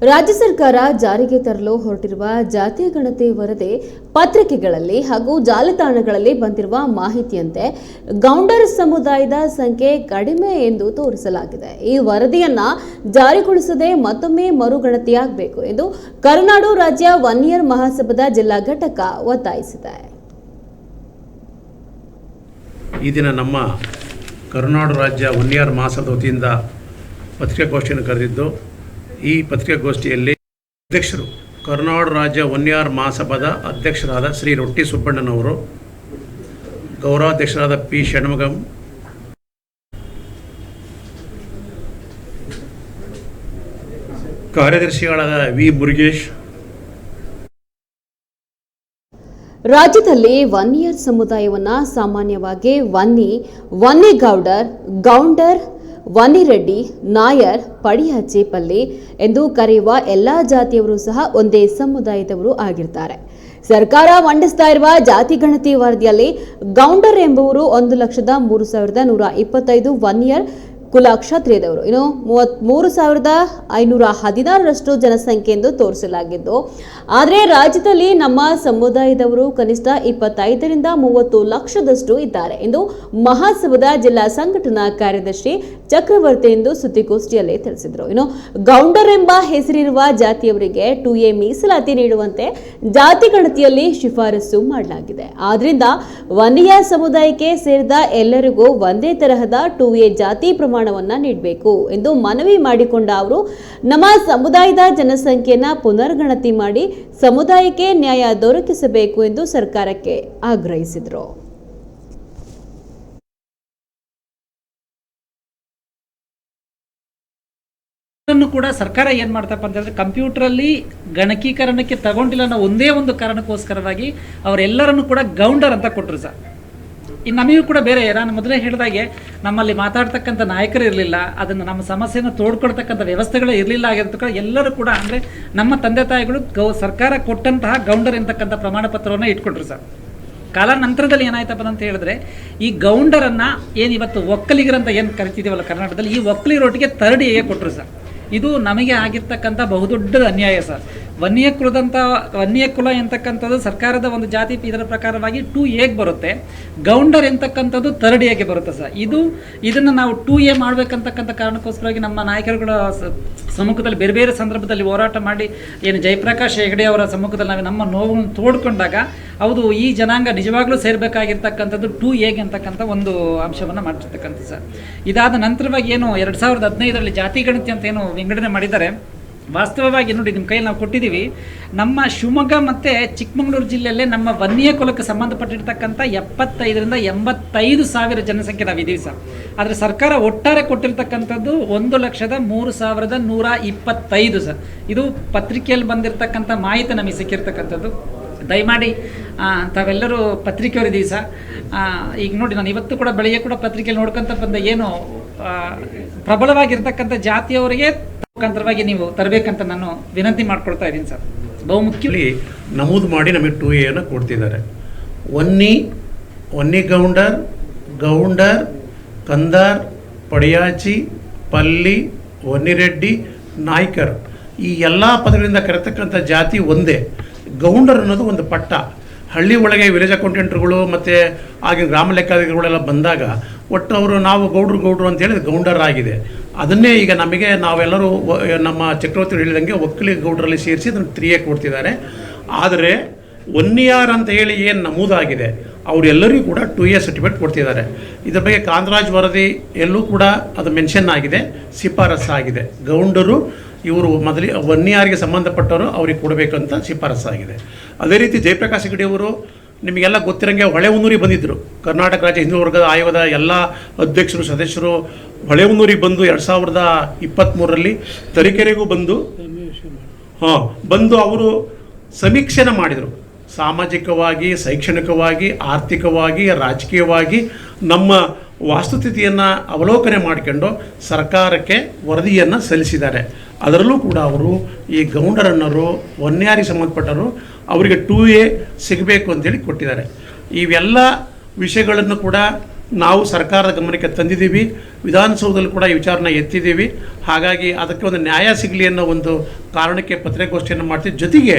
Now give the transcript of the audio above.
ರಾಜ್ಯ ಸರ್ಕಾರ ಜಾರಿಗೆ ತರಲು ಹೊರಟಿರುವ ಜಾತಿ ಗಣತಿ ವರದಿ ಪತ್ರಿಕೆಗಳಲ್ಲಿ ಹಾಗೂ ಜಾಲತಾಣಗಳಲ್ಲಿ ಬಂದಿರುವ ಮಾಹಿತಿಯಂತೆ ಗೌಂಡರ್ ಸಮುದಾಯದ ಸಂಖ್ಯೆ ಕಡಿಮೆ ಎಂದು ತೋರಿಸಲಾಗಿದೆ. ಈ ವರದಿಯನ್ನ ಜಾರಿಗೊಳಿಸದೆ ಮತ್ತೊಮ್ಮೆ ಮರುಗಣತಿಯಾಗಬೇಕು ಎಂದು ಕರುನಾಡು ರಾಜ್ಯ ವನ್ನಿಯರ್ ಮಹಾಸಭಾದ ಜಿಲ್ಲಾ ಘಟಕ ಒತ್ತಾಯಿಸಿದೆ. ಈ ದಿನ ನಮ್ಮ ಕರುನಾಡು ರಾಜ್ಯ ವನ್ನಿಯರ್ ಮಹಾಸಭಾದ ವತಿಯಿಂದ ಪತ್ರಿಕಾಗೋಷ್ಠಿಯನ್ನು ಕರೆದಿದ್ದು, ಈ ಪತ್ರಿಕಾಗೋಷ್ಠಿಯಲ್ಲಿ ಅಧ್ಯಕ್ಷರು ಕರುನಾಡು ರಾಜ್ಯ ವನ್ನಿಯರ್ ಮಹಾಸಭಾದ ಅಧ್ಯಕ್ಷರಾದ ಶ್ರೀ ರೊಟ್ಟಿ ಸುಬ್ಬಣ್ಣನವರು, ಗೌರವಾಧ್ಯಕ್ಷರಾದ ಪಿ ಷಣ್ಮುಗಂ, ಕಾರ್ಯದರ್ಶಿಗಳಾದ ವಿ ಮುರುಗೇಶ್. ರಾಜ್ಯದಲ್ಲಿ ವನ್ನಿಯರ್ ಸಮುದಾಯವನ್ನ ಸಾಮಾನ್ಯವಾಗಿ ವನ್ನಿಗೌಡರ್, ಗೌಂಡರ್, ವನ್ನಿರೆಡ್ಡಿ, ನಾಯರ್, ಪಡಿಯಾಚಿ ಪಲ್ಲಿ ಎಂದು ಕರೆಯುವ ಎಲ್ಲಾ ಜಾತಿಯವರು ಸಹ ಒಂದೇ ಸಮುದಾಯದವರು ಆಗಿರ್ತಾರೆ. ಸರ್ಕಾರ ಮಂಡಿಸ್ತಾ ಇರುವ ಜಾತಿ ಗಣತಿ ವರದಿಯಲ್ಲಿ ಗೌಂಡರ್ ಎಂಬುವರು 1,03,125 ವನ್ನಿಯರ್ ಕುಲ ಕ್ಷತ್ರಿಯದವರು, ಇನ್ನು 33,516ರಷ್ಟು ಜನಸಂಖ್ಯೆ ಎಂದು ತೋರಿಸಲಾಗಿದ್ದು, ಆದರೆ ರಾಜ್ಯದಲ್ಲಿ ನಮ್ಮ ಸಮುದಾಯದವರು ಕನಿಷ್ಠ 25ರಿಂದ 30 ಲಕ್ಷದಷ್ಟು ಇದ್ದಾರೆ ಎಂದು ಮಹಾಸಭಾದ ಜಿಲ್ಲಾ ಸಂಘಟನಾ ಕಾರ್ಯದರ್ಶಿ ಚಕ್ರವರ್ತಿ ಎಂದು ಸುದ್ದಿಗೋಷ್ಠಿಯಲ್ಲಿ ತಿಳಿಸಿದರು. ಇನ್ನು ಗೌಂಡರ್ ಎಂಬ ಹೆಸರಿರುವ ಜಾತಿಯವರಿಗೆ 2A ಮೀಸಲಾತಿ ನೀಡುವಂತೆ ಜಾತಿ ಗಣತಿಯಲ್ಲಿ ಶಿಫಾರಸು ಮಾಡಲಾಗಿದೆ. ಆದ್ರಿಂದ ವನ್ನಿಯರ್ ಸಮುದಾಯಕ್ಕೆ ಸೇರಿದ ಎಲ್ಲರಿಗೂ ಒಂದೇ ತರಹದ 2A ಜಾತಿ ಪ್ರಮಾಣವನ್ನ ನೀಡಬೇಕು ಎಂದು ಮನವಿ ಮಾಡಿಕೊಂಡ ಅವರು ನಮ್ಮ ಸಮುದಾಯದ ಜನಸಂಖ್ಯೆಯನ್ನ ಪುನರ್ಗಣತಿ ಮಾಡಿ ಸಮುದಾಯಕ್ಕೆ ನ್ಯಾಯ ದೊರಕಿಸಬೇಕು ಎಂದು ಸರ್ಕಾರಕ್ಕೆ ಆಗ್ರಹಿಸಿದರು. ಕೂಡ ಸರ್ಕಾರ ಏನು ಮಾಡ್ತಪ್ಪ ಅಂತಂದರೆ, ಕಂಪ್ಯೂಟರಲ್ಲಿ ಗಣಕೀಕರಣಕ್ಕೆ ತಗೊಂಡಿಲ್ಲ ಅನ್ನೋ ಒಂದೇ ಒಂದು ಕಾರಣಕ್ಕೋಸ್ಕರವಾಗಿ ಅವರೆಲ್ಲರನ್ನು ಕೂಡ ಗೌಂಡರ್ ಅಂತ ಕೊಟ್ಟರು ಸರ್. ಇನ್ನು ನಮಗೂ ಕೂಡ ಬೇರೆ, ನಾನು ಮೊದಲೇ ಹೇಳಿದಾಗೆ ನಮ್ಮಲ್ಲಿ ಮಾತಾಡ್ತಕ್ಕಂಥ ನಾಯಕರು ಇರಲಿಲ್ಲ, ಅದನ್ನು ನಮ್ಮ ಸಮಸ್ಯೆಯನ್ನು ತೋಡ್ಕೊಳ್ತಕ್ಕಂಥ ವ್ಯವಸ್ಥೆಗಳೇ ಇರಲಿಲ್ಲ ಆಗಿರ್ತಕ್ಕ ಎಲ್ಲರೂ ಕೂಡ ಅಂದರೆ ನಮ್ಮ ತಂದೆ ತಾಯಿಗಳು ಸರ್ಕಾರ ಕೊಟ್ಟಂತಹ ಗೌಂಡರ್ ಎಂತಕ್ಕಂಥ ಪ್ರಮಾಣ ಪತ್ರವನ್ನು ಇಟ್ಕೊಟ್ರು ಸರ್. ಕಾಲಾನಂತರದಲ್ಲಿ ಏನಾಯ್ತಪ್ಪ ಅಂತ ಹೇಳಿದ್ರೆ, ಈ ಗೌಂಡರನ್ನು ಏನು ಇವತ್ತು ಒಕ್ಕಲಿಗರಂತ ಏನು ಕರಿತಿದ್ದೀವಲ್ಲ ಕರ್ನಾಟಕದಲ್ಲಿ, ಈ ಒಕ್ಕಲಿಗರೊಟ್ಟಿಗೆ 3rd A ಕೊಟ್ಟರು ಸರ್. ಇದು ನಮಗೆ ಆಗಿರ್ತಕ್ಕಂಥ ಬಹುದೊಡ್ಡ ಅನ್ಯಾಯ ಸರ್. ವನ್ನಿಯ ಕುಲ ಎಂತಕ್ಕಂಥದ್ದು ಸರ್ಕಾರದ ಒಂದು ಜಾತಿ ಇದರ ಪ್ರಕಾರವಾಗಿ 2A ಬರುತ್ತೆ, ಗೌಂಡರ್ ಎಂತಕ್ಕಂಥದ್ದು 3rd A ಬರುತ್ತೆ ಸರ್. ಇದನ್ನು ನಾವು 2A ಮಾಡಬೇಕಂತಕ್ಕಂಥ ಕಾರಣಕ್ಕೋಸ್ಕರವಾಗಿ ನಮ್ಮ ನಾಯಕರುಗಳ ಸಮ್ಮುಖದಲ್ಲಿ ಬೇರೆ ಬೇರೆ ಸಂದರ್ಭದಲ್ಲಿ ಹೋರಾಟ ಮಾಡಿ ಏನು ಜಯಪ್ರಕಾಶ್ ಹೆಗಡೆ ಅವರ ಸಮ್ಮುಖದಲ್ಲಿ ನಾವು ನಮ್ಮ ನೋವನ್ನು ತೋಡ್ಕೊಂಡಾಗ ಹೌದು ಈ ಜನಾಂಗ ನಿಜವಾಗ್ಲೂ ಸೇರಬೇಕಾಗಿರ್ತಕ್ಕಂಥದ್ದು 2A ಅಂತಕ್ಕಂಥ ಒಂದು ಅಂಶವನ್ನು ಮಾಡಿರ್ತಕ್ಕಂಥ ಸರ್. ಇದಾದ ನಂತರವಾಗಿ ಏನು 2015ರಲ್ಲಿ ಜಾತಿ ಗಣತಿ ಅಂತ ಏನು ವಿಂಗಡಣೆ ಮಾಡಿದ್ದಾರೆ, ವಾಸ್ತವವಾಗಿ ನೋಡಿ ನಿಮ್ಮ ಕೈಯಲ್ಲಿ ನಾವು ಕೊಟ್ಟಿದ್ದೀವಿ. ನಮ್ಮ ಶಿವಮೊಗ್ಗ ಮತ್ತು ಚಿಕ್ಕಮಗಳೂರು ಜಿಲ್ಲೆಯಲ್ಲೇ ನಮ್ಮ ವನ್ನಿಯ ಕುಲಕ್ಕೆ ಸಂಬಂಧಪಟ್ಟಿರ್ತಕ್ಕಂಥ 75ರಿಂದ 85 ಸಾವಿರ ಜನಸಂಖ್ಯೆ ನಾವಿದ್ದೀವಿ ಸರ್. ಆದರೆ ಸರ್ಕಾರ ಒಟ್ಟಾರೆ ಕೊಟ್ಟಿರ್ತಕ್ಕಂಥದ್ದು 1,03,125 ಸರ್. ಇದು ಪತ್ರಿಕೆಯಲ್ಲಿ ಬಂದಿರತಕ್ಕಂಥ ಮಾಹಿತಿ ನಮಗೆ ಸಿಕ್ಕಿರ್ತಕ್ಕಂಥದ್ದು. ದಯಮಾಡಿ ತಾವೆಲ್ಲರೂ ಪತ್ರಿಕೆಯವರಿದ್ದೀವಿ ಸರ್. ಈಗ ನೋಡಿ, ನಾನು ಇವತ್ತು ಕೂಡ ಬೆಳಗ್ಗೆ ಕೂಡ ಪತ್ರಿಕೆಯಲ್ಲಿ ನೋಡ್ಕೊಂತ ಬಂದ ಏನು ಪ್ರಬಲವಾಗಿರ್ತಕ್ಕಂಥ ಜಾತಿಯವರಿಗೆ ಮುಖಾಂತರವಾಗಿ ನೀವು ತರಬೇಕಂತ ನಾನು ವಿನಂತಿ ಮಾಡ್ಕೊಳ್ತಾ ಇದ್ದೀನಿ ಸರ್. ಬಹುಮುಖ್ಯವಾಗಿ ನಮೂದು ಮಾಡಿ ನಮಗೆ 2A ಅನ್ನು ಕೊಡ್ತಿದ್ದಾರೆ. ವನ್ನಿಗೌಂಡರ್, ಗೌಂಡರ್, ಕಂದಾರ್, ಪಡಿಯಾಚಿ, ಪಲ್ಲಿ, ವನ್ನಿರೆಡ್ಡಿ, ನಾಯ್ಕರ್ ಈ ಎಲ್ಲ ಪದಗಳಿಂದ ಕರೆತಕ್ಕಂಥ ಜಾತಿ ಒಂದೇ. ಗೌಂಡರ್ ಅನ್ನೋದು ಒಂದು ಪಟ್ಟ. ಹಳ್ಳಿ ಒಳಗೆ ವಿಲೇಜ್ ಅಕೌಂಟೆಂಟ್ರುಗಳು ಮತ್ತು ಆಗಿನ ಗ್ರಾಮ ಲೆಕ್ಕಾಧಿಕಾರಿಗಳೆಲ್ಲ ಬಂದಾಗ ಒಟ್ಟು ಅವರು ನಾವು ಗೌಡ್ರು ಅಂತ ಹೇಳಿದ್ರೆ ಗೌಂಡರ್ ಆಗಿದೆ. ಅದನ್ನೇ ಈಗ ನಾವೆಲ್ಲರೂ ನಮ್ಮ ಚಕ್ರವರ್ತಿ ಹೇಳಿದಂಗೆ ಒಕ್ಕಲಿಗ ಗೌಡರಲ್ಲಿ ಸೇರಿಸಿ ಅದನ್ನು 3A ಕೊಡ್ತಿದ್ದಾರೆ. ಆದರೆ ವನ್ನಿಯಾರ್ ಅಂತ ಹೇಳಿ ಏನು ನಮೂದಾಗಿದೆ ಅವರೆಲ್ಲರಿಗೂ ಕೂಡ 2A ಸರ್ಟಿಫಿಕೇಟ್ ಕೊಡ್ತಿದ್ದಾರೆ. ಇದರ ಬಗ್ಗೆ ಕಾಂತರಾಜ್ ವರದಿ ಎಲ್ಲೂ ಕೂಡ ಅದು ಮೆನ್ಷನ್ ಆಗಿದೆ, ಶಿಫಾರಸ್ಸಾಗಿದೆ. ಗೌಂಡರು ಇವರು ವನ್ನಿಯಾರಿಗೆ ಸಂಬಂಧಪಟ್ಟವರು ಅವ್ರಿಗೆ ಕೊಡಬೇಕಂತ ಶಿಫಾರಸ್ಸಾಗಿದೆ. ಅದೇ ರೀತಿ ಜಯಪ್ರಕಾಶ್ ಹೆಗಡೆ ಅವರು ನಿಮಗೆಲ್ಲ ಗೊತ್ತಿರಂಗೆ ಹೊಳೆಹೊನ್ನೂರಿಗೆ ಬಂದಿದ್ದರು. ಕರ್ನಾಟಕ ರಾಜ್ಯ ಹಿಂದುಳಿದ ವರ್ಗದ ಆಯೋಗದ ಎಲ್ಲ ಅಧ್ಯಕ್ಷರು ಸದಸ್ಯರು ಹೊಳೆಹೊನ್ನೂರಿಗೆ ಬಂದು 2023ರಲ್ಲಿ ತರೀಕೆರೆಗೂ ಬಂದು ಅವರು ಸಮೀಕ್ಷೆನ ಮಾಡಿದರು. ಸಾಮಾಜಿಕವಾಗಿ, ಶೈಕ್ಷಣಿಕವಾಗಿ, ಆರ್ಥಿಕವಾಗಿ, ರಾಜಕೀಯವಾಗಿ ನಮ್ಮ ವಾಸ್ತುಸ್ಥಿತಿಯನ್ನು ಅವಲೋಕನೆ ಮಾಡಿಕೊಂಡು ಸರ್ಕಾರಕ್ಕೆ ವರದಿಯನ್ನು ಸಲ್ಲಿಸಿದ್ದಾರೆ. ಅದರಲ್ಲೂ ಕೂಡ ಅವರು ಈ ಗೌಂಡರನ್ನರು ವನ್ನಿಯಾರಿಗೆ ಸಂಬಂಧಪಟ್ಟವರು ಅವರಿಗೆ 2A ಸಿಗಬೇಕು ಅಂತೇಳಿ ಕೊಟ್ಟಿದ್ದಾರೆ. ಇವೆಲ್ಲ ವಿಷಯಗಳನ್ನು ಕೂಡ ನಾವು ಸರ್ಕಾರದ ಗಮನಕ್ಕೆ ತಂದಿದ್ದೀವಿ. ವಿಧಾನಸೌಧದಲ್ಲಿ ಕೂಡ ಈ ವಿಚಾರನ ಎತ್ತಿದ್ದೀವಿ. ಹಾಗಾಗಿ ಅದಕ್ಕೆ ಒಂದು ನ್ಯಾಯ ಸಿಗಲಿ ಅನ್ನೋ ಒಂದು ಕಾರಣಕ್ಕೆ ಪತ್ರಿಕಾಗೋಷ್ಠಿಯನ್ನು ಮಾಡ್ತೀವಿ. ಜೊತೆಗೆ